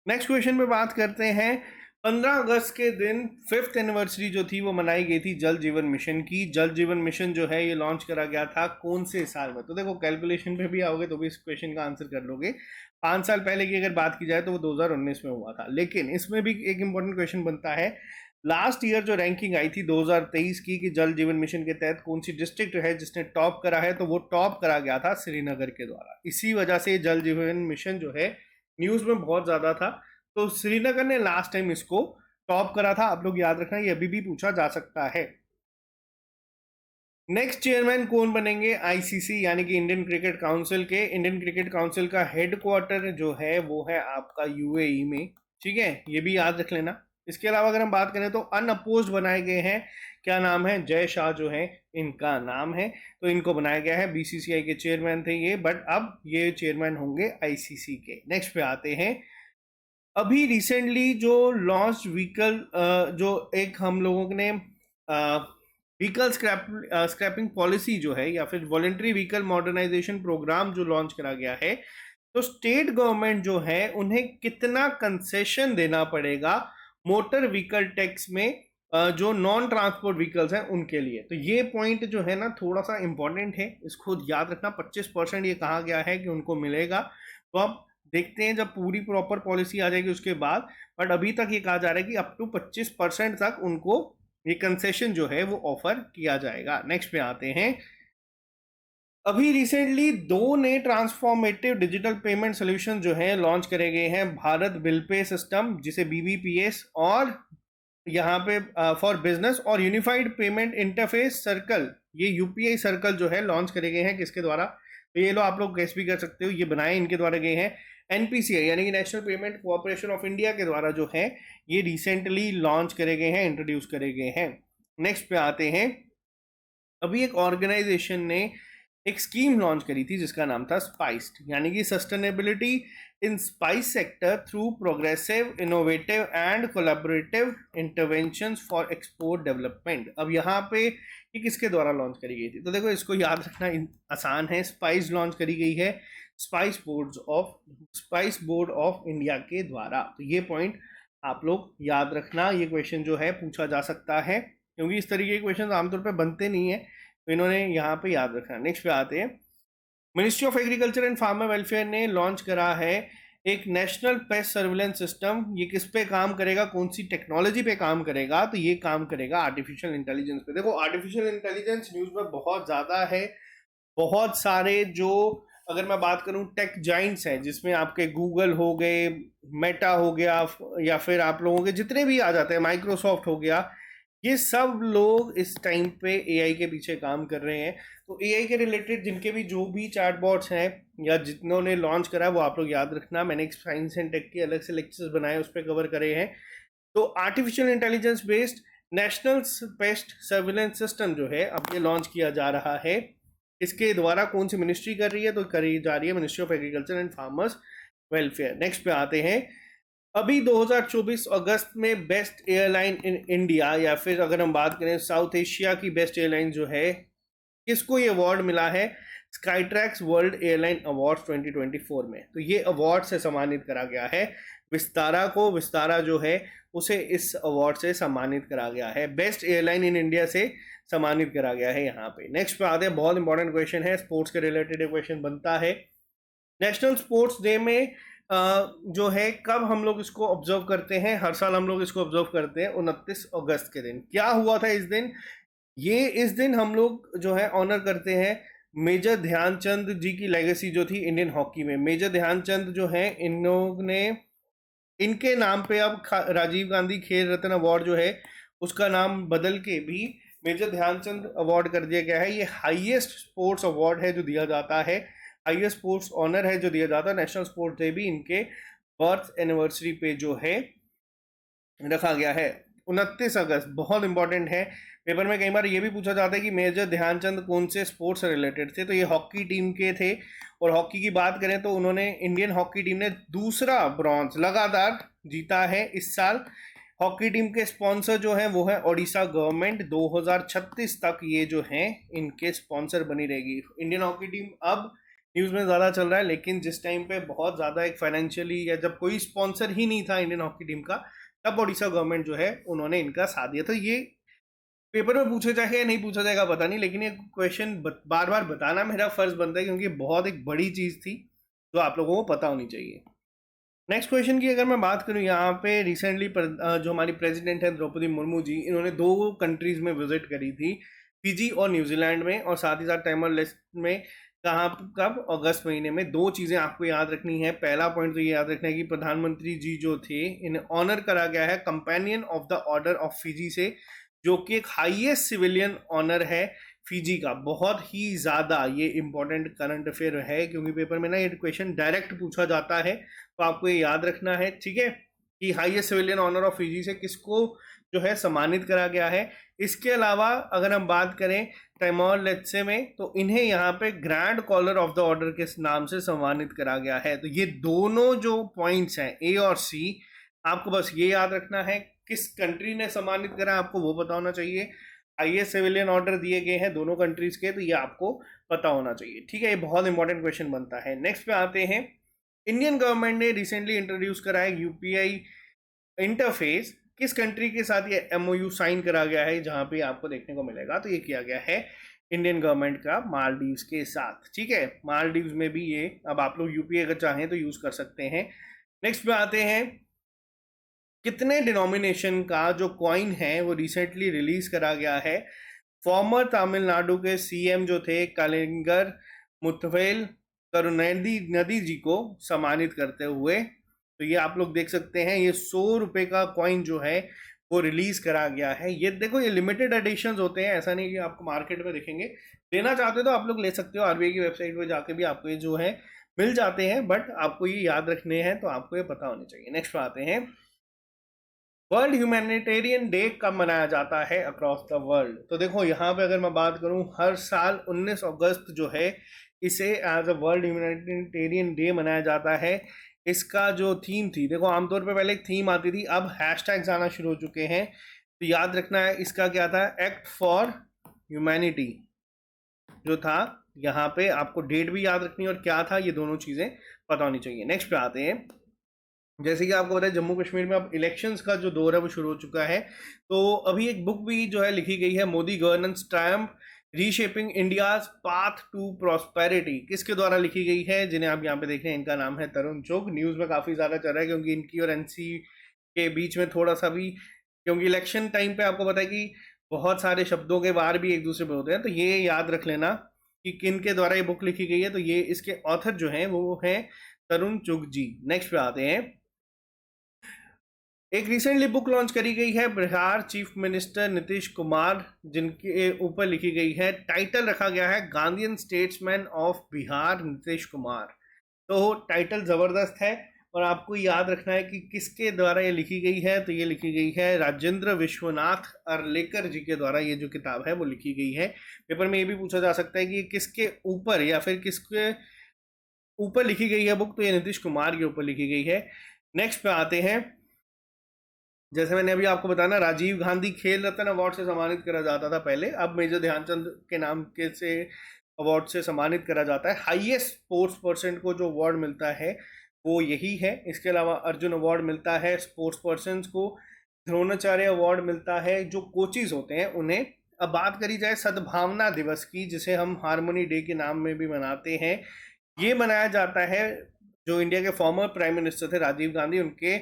नेक्स्ट क्वेश्चन में बात करते हैं 15 अगस्त के दिन 5th एनिवर्सरी जो थी वो मनाई गई थी जल जीवन मिशन की। जल जीवन मिशन जो है ये लॉन्च करा गया था कौन से साल में? तो देखो कैलकुलेशन पे भी आओगे तो भी इस क्वेश्चन का आंसर कर लोगे। 5 साल पहले की अगर बात की जाए तो वो 2019 में हुआ था, लेकिन इसमें भी एक इंपॉर्टेंट क्वेश्चन बनता है। लास्ट ईयर जो रैंकिंग आई थी 2023 की कि जल जीवन मिशन के तहत कौन सी डिस्ट्रिक्ट है जिसने टॉप करा है, तो वो टॉप करा गया था श्रीनगर के द्वारा। इसी वजह से जल जीवन मिशन जो है न्यूज में बहुत ज्यादा था, तो श्रीनगर ने लास्ट टाइम इसको टॉप करा था। आप लोग याद रखना, ये अभी भी पूछा जा सकता है। नेक्स्ट चेयरमैन कौन बनेंगे आईसीसी यानी कि इंडियन क्रिकेट काउंसिल के? इंडियन क्रिकेट काउंसिल का हेडक्वार्टर जो है वो है आपका यूएई में। ठीक है, ये भी याद रख लेना। इसके अलावा अगर हम बात करें तो अनअपोज्ड बनाए गए हैं, क्या नाम है? जय शाह जो है इनका नाम है, तो इनको बनाया गया है। बीसीसीआई के चेयरमैन थे ये, बट अब ये चेयरमैन होंगे आईसीसी के। नेक्स्ट पे आते हैं। अभी रिसेंटली जो लॉन्च व्हीकल जो एक हम लोगों ने व्हीकल स्क्रैपिंग पॉलिसी जो है या फिर वॉलेंट्री व्हीकल मॉडर्नाइजेशन प्रोग्राम जो लॉन्च करा गया है, तो स्टेट गवर्नमेंट जो है उन्हें कितना कंसेशन देना पड़ेगा मोटर व्हीकल टैक्स में जो नॉन ट्रांसपोर्ट व्हीकल्स हैं उनके लिए? तो ये पॉइंट जो है ना थोड़ा सा इंपॉर्टेंट है, इसको याद रखना। 25% ये कहा गया है कि उनको मिलेगा, तो अब देखते हैं जब पूरी प्रॉपर पॉलिसी आ जाएगी उसके बाद। बट अभी तक ये कहा जा रहा है कि अप टू 25% तक उनको ये कंसेशन जो है वो ऑफर किया जाएगा। नेक्स्ट पे आते हैं। अभी रिसेंटली 2 नए ट्रांसफॉर्मेटिव डिजिटल पेमेंट सोल्यूशन जो है लॉन्च करे गए हैं। भारत बिल पे सिस्टम जिसे बीबीपीएस, और यहाँ पे फॉर बिजनेस, और यूनिफाइड पेमेंट इंटरफेस सर्कल, ये यूपीआई सर्कल जो है लॉन्च करे गए हैं। किसके द्वारा? तो ये लो आप लोग गेस भी कर सकते हो, ये बनाए इनके द्वारा गए हैं। एनपीसीआई यानी कि national payment corporation of India के द्वारा जो है ये रिसेंटली लॉन्च करे गए हैं, इंट्रोड्यूस करे गए हैं। नेक्स्ट पे आते हैं। अभी एक ऑर्गेनाइजेशन ने एक स्कीम लॉन्च करी थी जिसका नाम था स्पाइस्ड, यानी कि sustainability in spice sector through progressive innovative and collaborative interventions for export development. अब यहाँ पे ये किसके द्वारा लॉन्च करी गई थी? तो देखो इसको याद रखना आसान है। स्पाइस लॉन्च करी गई है स्पाइस बोर्ड ऑफ इंडिया के द्वारा। तो ये पॉइंट आप लोग याद रखना, ये क्वेश्चन जो है पूछा जा सकता है, क्योंकि इस तरीके के क्वेश्चन आमतौर पर बनते नहीं है, तो इन्होंने यहाँ पे याद रखना। नेक्स्ट पे आते हैं। Ministry of agriculture and farmer welfare ने लॉन्च करा है एक नेशनल पेस्ट सर्विलेंस सिस्टम। ये किस पे काम करेगा, कौन सी टेक्नोलॉजी पे काम करेगा? तो ये काम करेगा आर्टिफिशियल इंटेलिजेंस पे। देखो आर्टिफिशियल इंटेलिजेंस न्यूज में बहुत ज़्यादा है। बहुत सारे जो, अगर मैं बात करूं, टेक जाइंट्स हैं जिसमें आपके गूगल हो गए, मेटा हो गया, या फिर आप लोगों के जितने भी आ जाते हैं, माइक्रोसॉफ्ट हो गया, ये सब लोग इस टाइम पे एआई के पीछे काम कर रहे हैं। तो एआई के रिलेटेड जिनके भी जो भी चैटबॉट्स हैं या जितनों ने लॉन्च करा है वो आप लोग याद रखना। मैंने एक साइंस एंड टेक के अलग से लेक्चर्स बनाए, उस पर कवर करे हैं। तो artificial intelligence based national paste surveillance system जो है अब ये लॉन्च किया जा रहा है। इसके द्वारा कौन सी मिनिस्ट्री कर रही है? तो करी जा रही है ministry of agriculture and farmers welfare. Next पे आते हैं। अभी 2024 अगस्त में बेस्ट एयरलाइन इन इंडिया, या फिर अगर हम बात करें साउथ एशिया की बेस्ट एयरलाइन जो है, किसको ये अवार्ड मिला है? स्काईट्रैक्स वर्ल्ड एयरलाइन अवार्ड्स 2024 में। तो ये अवार्ड से सम्मानित करा गया है विस्तारा को। विस्तारा जो है उसे इस अवार्ड से सम्मानित करा गया है, बेस्ट एयरलाइन इन इंडिया से सम्मानित करा गया है यहाँ पे। नेक्स्ट पे आते हैं। बहुत इंपॉर्टेंट क्वेश्चन है, स्पोर्ट्स के रिलेटेड क्वेश्चन बनता है। नेशनल स्पोर्ट्स डे में जो है कब हम लोग इसको ऑब्जर्व करते हैं? हर साल हम लोग इसको ऑब्जर्व करते हैं 29 अगस्त के दिन। क्या हुआ था इस दिन? इस दिन हम लोग जो है ऑनर करते हैं मेजर ध्यानचंद जी की लेगेसी जो थी इंडियन हॉकी में। मेजर ध्यानचंद जो है, इन लोग ने, इनके नाम पे अब राजीव गांधी खेल रत्न अवार्ड जो है उसका नाम बदल के भी मेजर ध्यानचंद अवार्ड कर दिया गया है। ये हाईएस्ट स्पोर्ट्स अवार्ड है जो दिया जाता है हाईएस्ट स्पोर्ट्स ऑनर है जो दिया जाता है, नेशनल स्पोर्ट्स डे भी इनके बर्थ एनिवर्सरी पे जो है रखा गया है 29 अगस्त। बहुत इंपॉर्टेंट है, पेपर में कई बार ये भी पूछा जाता है कि मेजर ध्यानचंद कौन से स्पोर्ट्स से रिलेटेड थे, तो ये हॉकी टीम के थे। और हॉकी की बात करें तो उन्होंने, इंडियन हॉकी टीम ने दूसरा ब्रॉन्ज लगातार जीता है इस साल। हॉकी टीम के स्पॉन्सर जो हैं वो है ओडिशा गवर्नमेंट, 2036 तक ये जो हैं इनके स्पॉन्सर बनी रहेगी। इंडियन हॉकी टीम अब न्यूज़ में ज़्यादा चल रहा है, लेकिन जिस टाइम पे बहुत ज़्यादा एक फाइनेंशियली, या जब कोई स्पॉन्सर ही नहीं था इंडियन हॉकी टीम का, तब ओडिशा गवर्नमेंट जो है उन्होंने इनका साथ दिया। तो ये पेपर में पूछा जाएगा या नहीं पूछा जाएगा पता नहीं, लेकिन ये क्वेश्चन बार बार बताना मेरा फर्ज बनता है, क्योंकि बहुत एक बड़ी चीज़ थी जो आप लोगों को पता होनी चाहिए। नेक्स्ट क्वेश्चन की अगर मैं बात करूं, यहाँ पे रिसेंटली जो हमारी प्रेसिडेंट है द्रौपदी मुर्मू जी, इन्होंने 2 कंट्रीज में विजिट करी थी, फिजी और न्यूजीलैंड में, और साथ ही साथ टाइमर लिस्ट में कहाँ कब, अगस्त महीने में। 2 चीज़ें आपको याद रखनी है। पहला पॉइंट तो ये याद रखना है कि प्रधानमंत्री जी जो थे, इन्हें ऑनर करा गया है companion of the order of Fiji से, जो कि एक हाईएस्ट सिविलियन ऑनर है फिजी का। बहुत ही ज़्यादा ये इंपॉर्टेंट करंट अफेयर है, क्योंकि पेपर में ना ये क्वेश्चन डायरेक्ट पूछा जाता है, तो आपको ये याद रखना है, ठीक है, कि highest civilian honour of Fiji से किसको जो है सम्मानित करा गया है। इसके अलावा अगर हम बात करें टाइमोर लेत्से में, तो इन्हें यहाँ पे grand collar of the order के नाम से सम्मानित करा गया है। तो ये दोनों जो पॉइंट्स हैं ए और सी, आपको बस ये याद रखना है, किस कंट्री ने सम्मानित करा आपको वो पता होना चाहिए। हाईएस्ट सिविलियन ऑर्डर दिए गए हैं दोनों कंट्रीज के, तो ये आपको पता होना चाहिए, ठीक है। ये बहुत इंपॉर्टेंट क्वेश्चन बनता है। नेक्स्ट पे आते हैं, इंडियन गवर्नमेंट ने रिसेंटली इंट्रोड्यूस करा है यूपीआई इंटरफेस। किस कंट्री के साथ ये एमओयू साइन करा गया है, जहां पे आपको देखने को मिलेगा, तो ये किया गया है इंडियन गवर्नमेंट का मालदीव्स के साथ, ठीक है। मालदीव्स में भी ये अब आप लोग यूपीआई अगर चाहें तो यूज कर सकते हैं। नेक्स्ट पे आते हैं, कितने डिनोमिनेशन का जो कॉइन है वो रिसेंटली रिलीज करा गया है। फॉर्मर तमिलनाडु के सीएम जो थे कलिंगर मुथवेल करुणैनिधि नदी जी को सम्मानित करते हुए, तो ये आप लोग देख सकते हैं, ये 100 रुपए का कॉइन जो है वो रिलीज करा गया है। ये देखो, ये लिमिटेड एडिशंस होते हैं, ऐसा नहीं कि आपको मार्केट में दिखेंगे। लेना चाहते हो तो आप लोग ले सकते हो, आरबीआई की वेबसाइट पर जाके भी आपको ये जो है मिल जाते हैं, बट आपको ये याद रखने हैं, तो आपको ये पता होने चाहिए। नेक्स्ट पे आते हैं, वर्ल्ड ह्यूमैनिटेरियन डे कब मनाया जाता है अक्रॉस द वर्ल्ड। तो देखो यहाँ पे अगर मैं बात करूँ, हर साल 19 अगस्त जो है इसे as a world humanitarian day मनाया जाता है। इसका जो थीम थी, देखो आमतौर पे पहले एक थीम आती थी, अब हैशटैग्स आना शुरू हो चुके हैं, तो याद रखना है इसका क्या था, एक्ट फॉर ह्यूमैनिटी जो था। यहाँ पे आपको डेट भी याद रखनी है और क्या था, ये दोनों चीज़ें पता होनी चाहिए। नेक्स्ट पे आते हैं, जैसे कि आपको पता है जम्मू कश्मीर में अब इलेक्शंस का जो दौर है वो शुरू हो चुका है, तो अभी एक बुक भी जो है लिखी गई है, Modi governance triumph reshaping India's path to prosperity. किसके द्वारा लिखी गई है, जिन्हें आप यहाँ पे देख रहे हैं, इनका नाम है तरुण चुग। न्यूज़ में काफ़ी ज़्यादा चल रहा है, क्योंकि इनकी और एनसी के बीच में थोड़ा सा भी, क्योंकि इलेक्शन टाइम पे आपको पता है कि बहुत सारे शब्दों के वार भी एक दूसरे पे होते हैं, तो ये याद रख लेना कि किन के द्वारा ये बुक लिखी गई है। तो ये इसके ऑथर जो हैं वो हैं तरुण चुग जी। नेक्स्ट पे आते हैं, एक रिसेंटली बुक लॉन्च करी गई है बिहार चीफ मिनिस्टर नीतीश कुमार, जिनके ऊपर लिखी गई है, टाइटल रखा गया है Gandhian statesman of Bihar Nitish Kumar. तो टाइटल ज़बरदस्त है, और आपको याद रखना है कि किसके द्वारा ये लिखी गई है, तो ये लिखी गई है राजेंद्र विश्वनाथ अर्लेकर जी के द्वारा। ये जो किताब है वो लिखी गई है। पेपर में ये भी पूछा जा सकता है कि ये किसके ऊपर या फिर किसके ऊपर लिखी गई है बुक, तो ये नीतीश कुमार के ऊपर लिखी गई है। नेक्स्ट पे आते हैं, जैसे मैंने अभी आपको बताया ना, राजीव गांधी खेल रत्न अवार्ड से सम्मानित करा जाता था पहले, अब मेजर ध्यानचंद के नाम के से अवार्ड से सम्मानित करा जाता है। हाईएस्ट स्पोर्ट्स पर्सन को जो अवार्ड मिलता है वो यही है। इसके अलावा अर्जुन अवार्ड मिलता है स्पोर्ट्स पर्सन को, द्रोणाचार्य अवार्ड मिलता है जो कोचिज होते हैं उन्हें। अब बात करी जाए सद्भावना दिवस की, जिसे हम हारमोनी डे के नाम में भी मनाते हैं, ये मनाया जाता है जो इंडिया के फॉर्मर प्राइम मिनिस्टर थे राजीव गांधी, उनके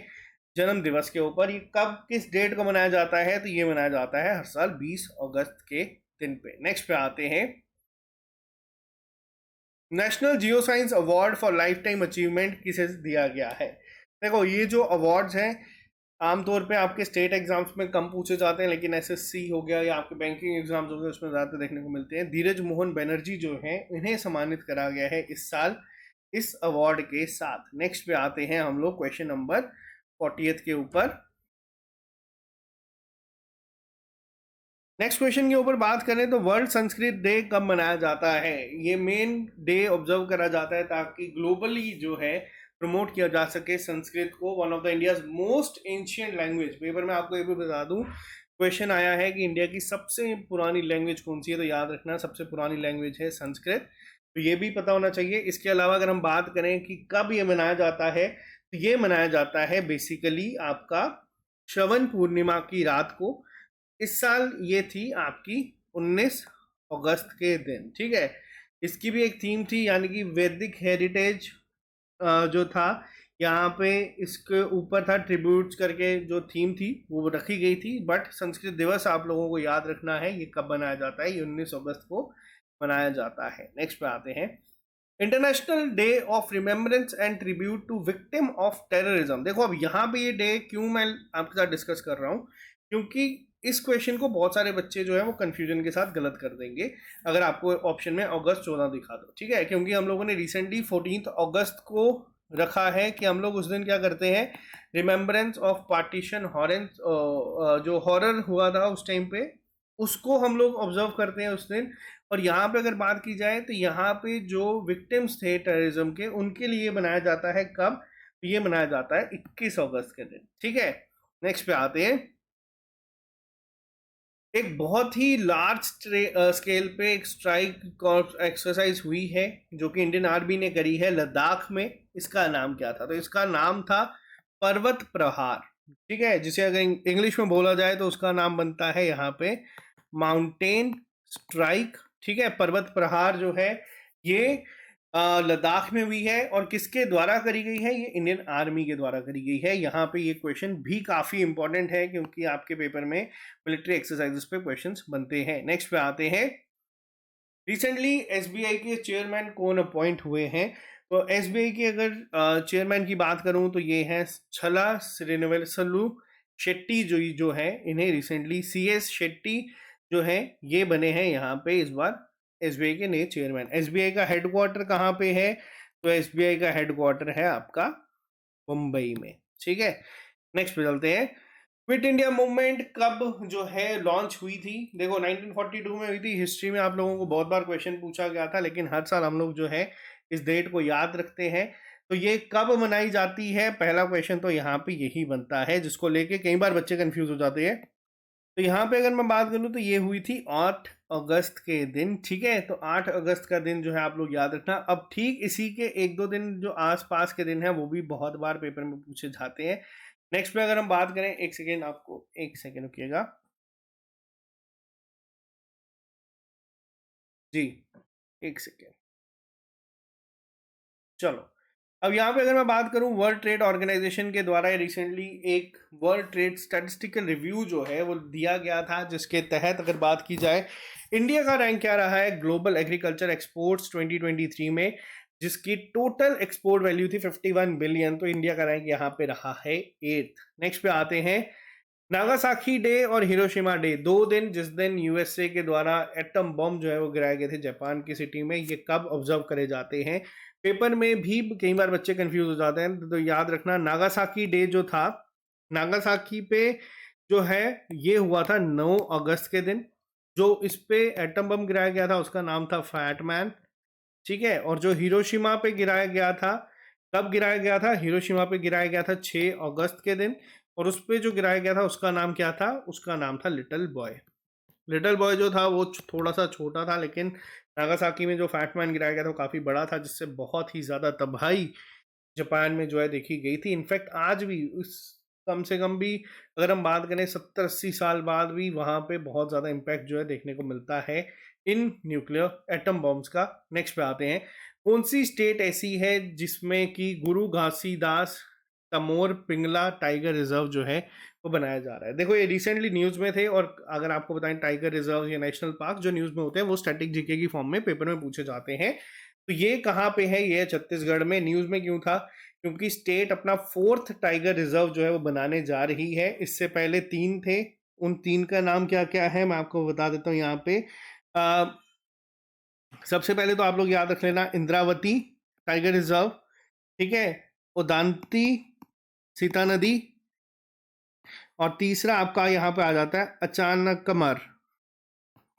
जन्म दिवस के ऊपर। ये कब किस डेट को मनाया जाता है, तो ये मनाया जाता है हर साल 20 अगस्त के दिन पे। नेक्स्ट पे आते हैं, national geo science award for life time achievement किसे दिया गया है। देखो ये जो अवार्ड्स हैं आमतौर पे आपके स्टेट एग्जाम्स में कम पूछे जाते हैं, लेकिन एसएससी हो गया या आपके बैंकिंग एग्जाम्स हो गए उसमें ज़्यादा देखने को मिलते हैं। धीरज मोहन बनर्जी जो हैं इन्हें सम्मानित करा गया है इस साल इस अवार्ड के साथ। नेक्स्ट पे आते हैं हम लोग क्वेश्चन नंबर 40 के ऊपर। नेक्स्ट क्वेश्चन के ऊपर बात करें तो वर्ल्ड संस्कृत डे कब मनाया जाता है? ये मेन डे ऑब्जर्व करा जाता है ताकि ग्लोबली जो है प्रमोट किया जा सके संस्कृत को, one of the India's most ancient language. Paper में आपको ये भी बता दूं, क्वेश्चन आया है कि इंडिया की सबसे पुरानी लैंग्वेज कौन सी है, तो याद रखना सबसे पुरानी लैंग्वेज है संस्कृत, तो ये भी पता होना चाहिए। इसके अलावा अगर हम बात करें कि कब ये मनाया जाता है, तो ये मनाया जाता है बेसिकली आपका श्रवण पूर्णिमा की रात को। इस साल ये थी आपकी 19 अगस्त के दिन, ठीक है। इसकी भी एक थीम थी, यानी कि वैदिक हेरिटेज जो था यहाँ पे इसके ऊपर था ट्रिब्यूट्स करके जो थीम थी वो रखी गई थी। बट संस्कृत दिवस आप लोगों को याद रखना है ये कब मनाया जाता है, ये 19 अगस्त को मनाया जाता है। नेक्स्ट पे आते हैं, international day of remembrance and tribute to victim of terrorism. देखो अब यहाँ पे ये डे क्यों मैं आपके साथ डिस्कस कर रहा हूँ, क्योंकि इस क्वेश्चन को बहुत सारे बच्चे जो है वो कंफ्यूजन के साथ गलत कर देंगे अगर आपको ऑप्शन में अगस्त 14 दिखा दो, ठीक है। क्योंकि हम लोगों ने रिसेंटली 14 अगस्त को रखा है कि हम लोग उस दिन क्या करते हैं, रिमेम्बरेंस ऑफ पार्टीशन हॉरेंस, जो हॉरर हुआ था उस टाइम पे, उसको हम लोग ऑब्जर्व करते हैं उस दिन। और यहाँ पे अगर बात की जाए तो यहाँ पे जो विक्टिम्स थे टेररिज्म के, उनके लिए बनाया जाता है कब, ये मनाया जाता है 21 अगस्त के दिन, ठीक है। नेक्स्ट पे आते हैं, एक बहुत ही लार्ज स्केल पे एक स्ट्राइक एक्सरसाइज हुई है जो कि इंडियन आर्मी ने करी है लद्दाख में। इसका नाम क्या था, तो इसका नाम था पर्वत प्रहार, ठीक है। जिसे अगर इंग्लिश में बोला जाए तो उसका नाम बनता है यहाँ पे माउंटेन स्ट्राइक, ठीक है। पर्वत प्रहार जो है ये लद्दाख में हुई है, और किसके द्वारा करी गई है, ये इंडियन आर्मी के द्वारा करी गई है। यहाँ पे ये क्वेश्चन भी काफी इंपॉर्टेंट है क्योंकि आपके पेपर में मिलिट्री एक्सरसाइजेस पे क्वेश्चंस बनते हैं। नेक्स्ट पे आते हैं, रिसेंटली एसबीआई के चेयरमैन कौन अपॉइंट हुए हैं? तो एसबीआई के अगर चेयरमैन की बात करूं तो ये है छला श्रीनिवासलू शेट्टी, जो है इन्हें रिसेंटली सीएस शेट्टी जो है ये बने हैं यहाँ पे इस बार एसबीआई के नए चेयरमैन। एसबीआई का हेडक्वार्टर कहाँ पे है, तो एसबीआई का हेडक्वार्टर है आपका मुंबई में, ठीक है। नेक्स्ट पे चलते हैं, क्विट इंडिया मूवमेंट कब जो है लॉन्च हुई थी? देखो 1942 में हुई थी। हिस्ट्री में आप लोगों को बहुत बार क्वेश्चन पूछा गया था, लेकिन हर साल हम लोग जो है इस डेट को याद रखते हैं। तो ये कब मनाई जाती है, पहला क्वेश्चन तो यहाँ पे यही बनता है, जिसको लेके कई बार बच्चे कंफ्यूज हो जाते हैं। तो यहाँ पे अगर मैं बात करूँ तो ये हुई थी 8 अगस्त के दिन, ठीक है। तो 8 अगस्त का दिन जो है आप लोग याद रखना। अब ठीक इसी के एक दो दिन जो आसपास के दिन है वो भी बहुत बार पेपर में पूछे जाते हैं। नेक्स्ट पे अगर हम बात करें, एक सेकेंड, आपको एक सेकेंड रुकिएगा जी, एक सेकेंड। चलो, अब यहाँ पे अगर मैं बात करूँ, वर्ल्ड ट्रेड ऑर्गेनाइजेशन के द्वारा रिसेंटली एक वर्ल्ड ट्रेड स्टैटिस्टिकल रिव्यू जो है वो दिया गया था, जिसके तहत अगर बात की जाए इंडिया का रैंक क्या रहा है ग्लोबल एग्रीकल्चर एक्सपोर्ट्स 2023 में, जिसकी टोटल एक्सपोर्ट वैल्यू थी 51 बिलियन। तो इंडिया का रैंक यहाँ पे रहा है 8th। नेक्स्ट पे आते हैं, नागासाकी डे और हिरोशिमा डे, 2 दिन जिस दिन यूएसए के द्वारा एटम बम जो है वो गिराए गए थे जापान की सिटी में, ये कब ऑब्जर्व करे जाते हैं? पेपर में भी कई बार बच्चे कंफ्यूज हो जाते हैं, तो याद रखना नागासाकी डे जो था, नागासाकी पे जो है ये हुआ था 9 अगस्त के दिन। जो इस पे एटम बम गिराया गया था उसका नाम था फैटमैन, ठीक है। और जो हिरोशिमा पे गिराया गया था, कब गिराया गया था? हिरोशिमा पे गिराया गया था 6 अगस्त के दिन, और उस पे जो गिराया गया था उसका नाम क्या था? उसका नाम था लिटिल बॉय। लिटिल बॉय जो था वो थोड़ा सा छोटा था, लेकिन नागासाकी में जो फैटमैन गिराया गया था वो काफ़ी बड़ा था, जिससे बहुत ही ज़्यादा तबाही जापान में जो है देखी गई थी। इनफैक्ट आज भी उस कम से कम भी अगर हम बात करें 70-80 साल बाद भी वहाँ पे बहुत ज़्यादा इम्पैक्ट जो है देखने को मिलता है इन न्यूक्लियर एटम बॉम्ब्स का। नेक्स्ट पे आते हैं, कौन सी स्टेट ऐसी है जिसमें कि गुरु घासीदास तमोर पिंगला टाइगर रिजर्व जो है वो बनाया जा रहा है? देखो ये रिसेंटली न्यूज़ में थे, और अगर आपको बताएं टाइगर रिजर्व या नेशनल पार्क जो न्यूज़ में होते हैं वो स्टैटिक जीके की फॉर्म में पेपर में पूछे जाते हैं। तो ये कहाँ पे है? ये है छत्तीसगढ़ में। न्यूज़ में क्यों था? क्योंकि स्टेट अपना 4th टाइगर रिजर्व जो है वो बनाने जा रही है। इससे पहले 3 थे, उन 3 का नाम क्या-क्या है मैं आपको बता देता हूँ यहाँ पे। अ, सबसे पहले तो आप लोग याद रख लेना, इंद्रावती टाइगर रिजर्व, ठीक है? उदांती, सीता नदी, और तीसरा आपका यहाँ पे आ जाता है अचानक कमर।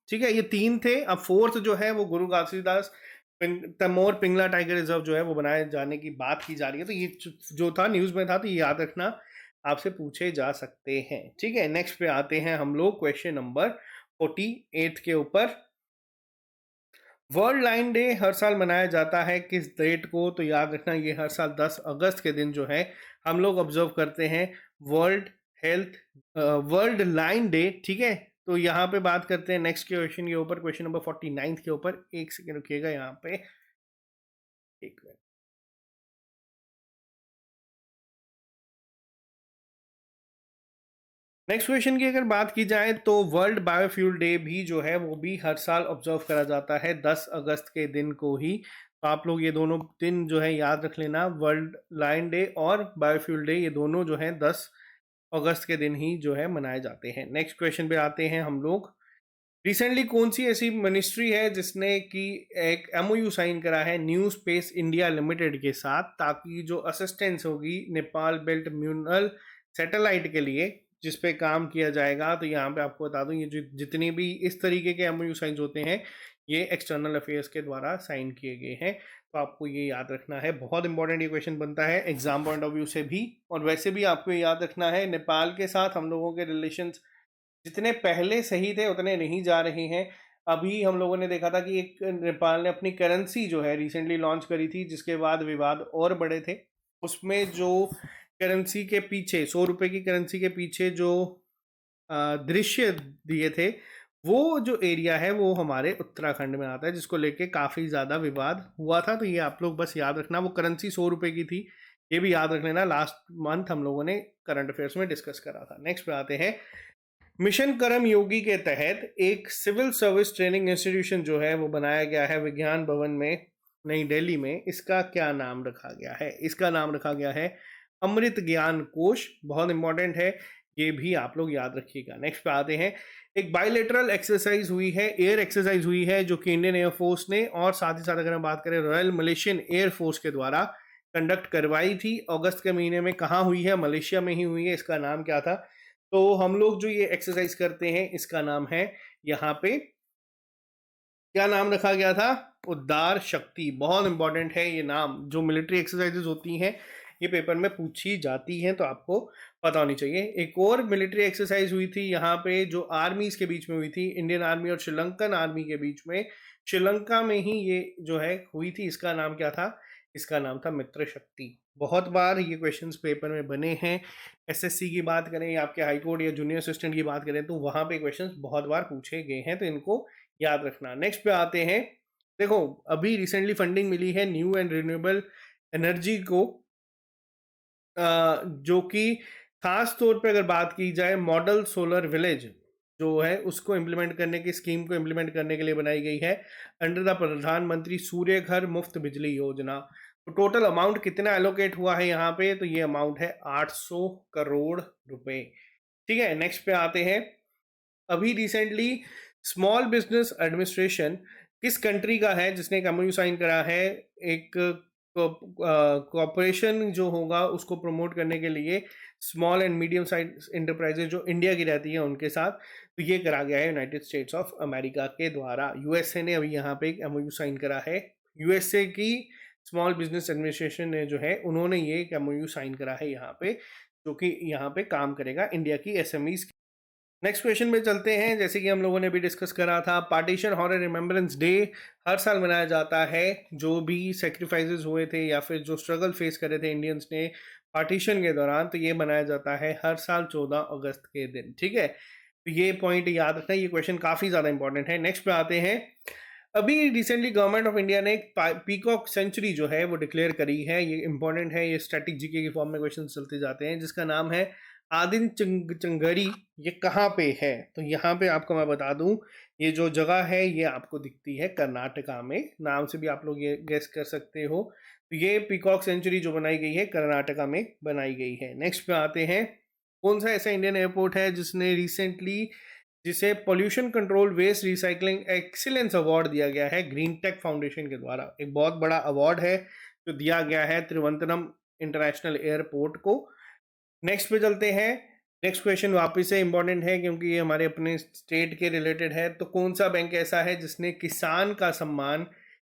ठीक है, ये 3 थे। अब 4th जो है वो गुरु घासीदास तमोर पिंगला टाइगर रिजर्व जो है वो बनाए जाने की बात की जा रही है। तो ये जो था न्यूज़ में था, तो ये याद रखना, आपसे पूछे जा सकते हैं। ठीक है, नेक्स्ट पे आते हैं हम लोग क्वेश्चन नंबर 48 के ऊपर। वर्ल्ड लाइन डे हर साल मनाया जाता है किस डेट को? तो याद रखना, ये हर साल 10 अगस्त के दिन जो है हम लोग ऑब्जर्व करते हैं world health world line day. ठीक है, तो यहाँ पे बात करते हैं नेक्स्ट क्वेश्चन के ऊपर, क्वेश्चन नंबर 49 के ऊपर। एक सेकेंड रुकिएगा यहाँ पे, एक मिनट। नेक्स्ट क्वेश्चन की अगर बात की जाए तो वर्ल्ड बायोफ्यूल डे भी जो है वो भी हर साल ऑब्जर्व करा जाता है 10 अगस्त के दिन को ही। तो आप लोग ये दोनों दिन जो है याद रख लेना, वर्ल्ड लाइन डे और बायोफ्यूल डे, ये दोनों जो है 10 अगस्त के दिन ही जो है मनाए जाते हैं। नेक्स्ट क्वेश्चन पे आते हैं हम लोग। रिसेंटली कौन सी ऐसी मिनिस्ट्री है जिसने कि एक एमओयू साइन करा है न्यू स्पेस इंडिया लिमिटेड के साथ, ताकि जो असिस्टेंस होगी नेपाल बेल्ट म्यूनल सैटेलाइट के लिए जिस पे काम किया जाएगा। तो यहाँ पे आपको बता दूं, ये जो जितनी भी इस तरीके के एमओयू साइन होते हैं ये एक्सटर्नल अफेयर्स के द्वारा साइन किए गए हैं। तो आपको ये याद रखना है, बहुत इंपॉर्टेंट ये क्वेश्चन बनता है एग्जाम पॉइंट ऑफ व्यू से भी। और वैसे भी आपको ये याद रखना है, नेपाल के साथ हम लोगों के रिलेशंस जितने पहले सही थे उतने नहीं जा रहे हैं। अभी हम लोगों ने देखा था कि एक नेपाल ने अपनी करेंसी जो है रिसेंटली लॉन्च करी थी, जिसके बाद विवाद और बड़े थे। उसमें जो करेंसी के पीछे 100 रुपए की करेंसी के पीछे जो दृश्य दिए थे, वो जो एरिया है वो हमारे उत्तराखंड में आता है, जिसको लेके काफ़ी ज़्यादा विवाद हुआ था। तो ये आप लोग बस याद रखना, वो करेंसी 100 रुपए की थी, ये भी याद रख लेना। लास्ट मंथ हम लोगों ने करंट अफेयर्स में डिस्कस करा था। नेक्स्ट पे आते हैं, मिशन कर्म योगी के तहत एक सिविल सर्विस ट्रेनिंग इंस्टीट्यूशन जो है वो बनाया गया है विज्ञान भवन में, नई दिल्ली में। इसका क्या नाम रखा गया है? इसका नाम रखा गया है अमृत ज्ञान कोश। बहुत इंपॉर्टेंट है, ये भी आप लोग याद रखिएगा। नेक्स्ट पे आते हैं, एक बायलेटरल एक्सरसाइज हुई है, एयर एक्सरसाइज हुई है, जो कि इंडियन एयरफोर्स ने और साथ ही साथ अगर हम बात करें रॉयल मलेशियन एयरफोर्स के द्वारा कंडक्ट करवाई थी। अगस्त के महीने में कहाँ हुई है? मलेशिया में ही हुई है। इसका नाम क्या था? तो हम लोग जो ये एक्सरसाइज करते हैं इसका नाम है, यहाँ पे क्या नाम रखा गया था? उद्धार शक्ति। बहुत इंपॉर्टेंट है ये नाम। जो मिलिट्री एक्सरसाइजेज होती हैं ये पेपर में पूछी जाती हैं, तो आपको पता होनी चाहिए। एक और मिलिट्री एक्सरसाइज हुई थी यहाँ पे जो आर्मीज के बीच में हुई थी, इंडियन आर्मी और श्रीलंकन आर्मी के बीच में। श्रीलंका में ही ये जो है हुई थी। इसका नाम क्या था? इसका नाम था मित्र शक्ति। बहुत बार ये क्वेश्चंस पेपर में बने हैं। एसएससी की बात करें या आपके हाईकोर्ट या जूनियर असिस्टेंट की बात करें तो वहाँ पे क्वेश्चंस बहुत बार पूछे गए हैं, तो इनको याद रखना। नेक्स्ट पे आते हैं, देखो अभी रिसेंटली फंडिंग मिली है न्यू एंड रिन्यूएबल एनर्जी को, जो कि खास तौर पे अगर बात की जाए मॉडल सोलर विलेज जो है उसको इम्प्लीमेंट करने की स्कीम को इम्प्लीमेंट करने के लिए बनाई गई है अंडर द प्रधानमंत्री सूर्य घर मुफ्त बिजली योजना। तो टोटल अमाउंट कितना एलोकेट हुआ है यहाँ पे? तो ये अमाउंट है 800 करोड़ रुपए। ठीक है, नेक्स्ट पे आते हैं, अभी रिसेंटली स्मॉल बिजनेस एडमिनिस्ट्रेशन किस कंट्री का है जिसने एक एमओयू साइन करा है एक कॉरपोरेशन जो होगा उसको प्रमोट करने के लिए small and medium size enterprises जो इंडिया की रहती है उनके साथ। तो ये करा गया है यूनाइटेड स्टेट्स ऑफ अमेरिका के द्वारा। यूएसए ने अभी यहाँ पे एक एमओयू साइन करा है। यूएसए की स्मॉल बिजनेस एडमिनिस्ट्रेशन ने जो है उन्होंने ये एक एमओयू साइन करा है यहाँ पे, जो कि यहाँ पे काम करेगा इंडिया की एसएमईज। नेक्स्ट क्वेश्चन में चलते हैं। जैसे कि हम लोगों ने भी डिस्कस करा था, पार्टीशन हॉरर रिमेम्बरेंस डे हर साल मनाया जाता है। जो भी सेक्रीफाइसेस हुए थे या फिर जो स्ट्रगल फेस करे थे इंडियंस ने पार्टीशन के दौरान, तो ये मनाया जाता है हर साल 14 अगस्त के दिन। ठीक है, तो ये पॉइंट याद रखना, ये क्वेश्चन काफ़ी ज़्यादा इंपॉर्टेंट है। नेक्स्ट पे आते हैं, अभी रिसेंटली गवर्नमेंट ऑफ इंडिया ने एक पीकॉक सेंचुरी जो है वो डिक्लेयर करी है। ये इंपॉर्टेंट है, ये स्टैटिक जीके के फॉर्म में क्वेश्चन चलते जाते हैं, जिसका नाम है आदिन चंगरी ये कहाँ पे है? तो यहाँ पे आपको मैं बता दूं, ये जो जगह है ये आपको दिखती है कर्नाटका में। नाम से भी आप लोग ये गेस कर सकते हो। तो ये पीकॉक सेंचुरी जो बनाई गई है कर्नाटका में बनाई गई है। नेक्स्ट पे आते हैं, कौन सा ऐसा इंडियन एयरपोर्ट है जिसने रिसेंटली जिसे pollution control waste recycling excellence award दिया गया है ग्रीन टेक फाउंडेशन के द्वारा? एक बहुत बड़ा अवार्ड है जो दिया गया है त्रिवंतनम इंटरनेशनल एयरपोर्ट को। नेक्स्ट पे चलते हैं। नेक्स्ट क्वेश्चन वापस से इंपॉर्टेंट है क्योंकि ये हमारे अपने स्टेट के रिलेटेड है। तो कौन सा बैंक ऐसा है जिसने किसान का सम्मान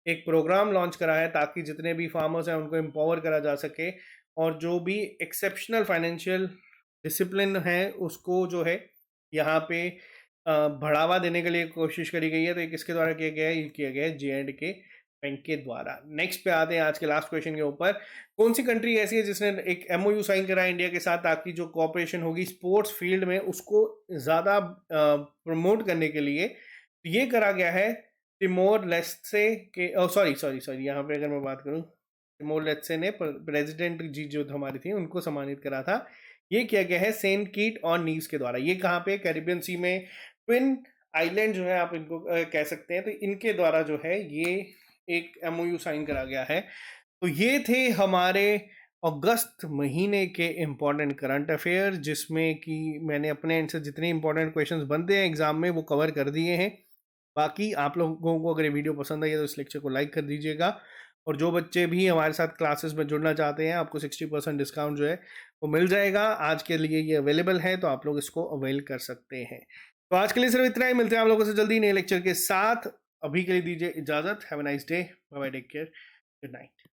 एक प्रोग्राम लॉन्च करा है ताकि जितने भी फार्मर्स हैं उनको एम्पावर करा जा सके, और जो भी एक्सेप्शनल फाइनेंशियल डिसिप्लिन है उसको जो है यहाँ पे बढ़ावा देने के लिए कोशिश करी गई है। तो ये किसके द्वारा किया गया है? ये किया गया है J&K बैंक के द्वारा। नेक्स्ट पे आते हैं आज के लास्ट क्वेश्चन के ऊपर। कौन सी कंट्री ऐसी है जिसने एक MOU साइन करा है इंडिया के साथ ताकि जो कॉपरेशन होगी स्पोर्ट्स फील्ड में उसको ज़्यादा प्रमोट करने के लिए? ये करा गया है तिमोर लेस्टे के, सॉरी सॉरी सॉरी, यहाँ पे अगर मैं बात करूँ, तिमोर लेस्टे ने प्रेसिडेंट जी जो हमारी थी उनको सम्मानित करा था। ये किया गया है सेंट कीट और नीव्स के द्वारा। ये कहाँ पे? कैरिबियन सी में ट्विन आइलैंड जो है आप इनको कह सकते हैं। तो इनके द्वारा जो है ये एक MOU साइन करा गया है। तो ये थे हमारे अगस्त महीने के इम्पोर्टेंट करंट अफेयर, जिसमें कि मैंने अपने एंड से जितने इंपॉर्टेंट क्वेश्चंस बनते हैं एग्जाम में वो कवर कर दिए हैं। बाकी आप लोगों को अगर ये वीडियो पसंद आई है तो इस लेक्चर को लाइक कर दीजिएगा, और जो बच्चे भी हमारे साथ क्लासेस में जुड़ना चाहते हैं आपको 60% डिस्काउंट जो है वो मिल जाएगा। आज के लिए ये अवेलेबल है तो आप लोग इसको अवेल कर सकते हैं। तो आज के लिए सिर्फ इतना ही। मिलते हैं आप लोगों से जल्दी नए लेक्चर के साथ। अभी के लिए दीजिए इजाज़त। Have a nice day, bye bye, take care, good night.